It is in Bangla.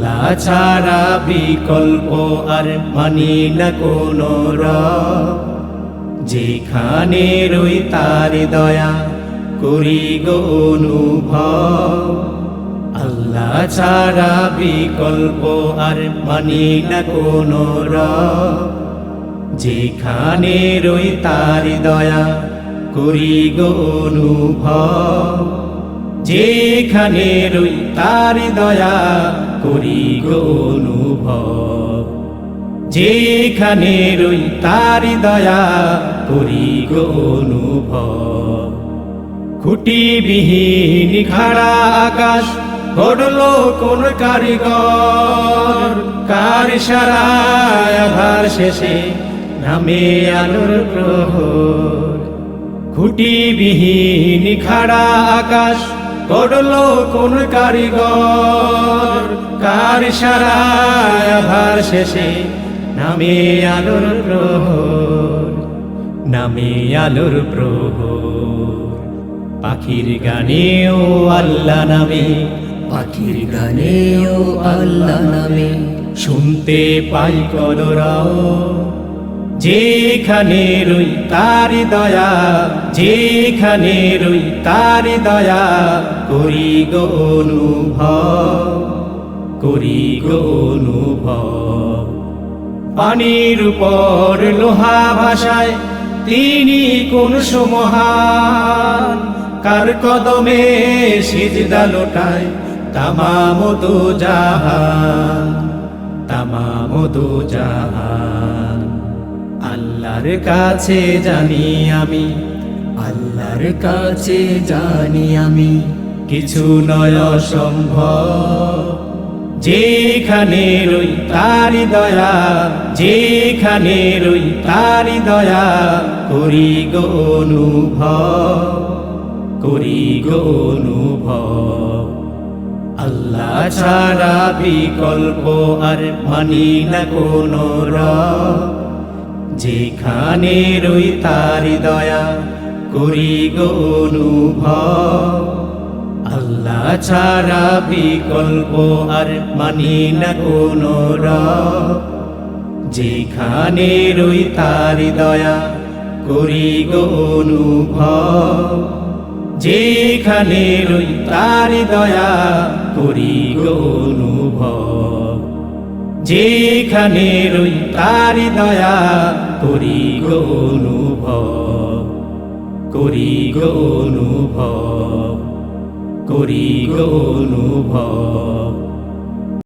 আল্লাহ ছাড়া বিকল্প আর মানি না কোনো রব, যেখানে রই তার দয়া করি গো অনুভব। আল্লাহ ছাড়া বিকল্প আর মানি না কোনো রব, যেখানে রই তার দয়া করি গো অনুভব। যেখানে রই তার দয়া করি গো অনুভব, যেখানে রই তার দয়া করি গো অনুভব। খুঁটিবিহীন খাড়া আকাশ গড়লো কোন কারিগর, কার ইশারায় আধার শেষে নামে আলোর প্রহর। খুঁটিবিহীন খাড়া আকাশ গড়লো কোন কারিগর, কার ইশারায় আধার শেষে নামে আলোর প্রহর, নামে আলোর প্রহর। পাখির গানেও আল্লাহ নামে, পাখির গানেও আল্লাহ নামে শুনতে পাই কলরব। যেখানে রই তার দয়া, যেখানে রই তার দয়া করি গো অনুভব, করি গো অনুভব। পানির উপর লোহা ভাষায় তিনি কোন সমহান, কার কদমে সিজদা লোটায় তামাম দো জাহান, তামাম দো জাহান। আল্লাহর কাছে জানি আমি, আল্লাহর কাছে জানি আমি কিছু নয় অসম্ভব। যেখানে রই তার দয়া, যেখানে রই তার দয়া করি গো অনুভব, করি গো অনুভব। আল্লাহ ছাড়া বিকল্প আর মানি না কোনো রব, যেখানে রই তার দয়া করি গো অনুভব। আল্লাহ ছাড়া বিকল্প আর মানি না কোনো রব, যেখানে রই তার দয়া করি গো অনুভব। যেখানে রই তার দয়া করি গো অনুভব, যেখানে রই তার দয়া করি গো অনুভব, করি গো অনুভব, করি গো অনুভব।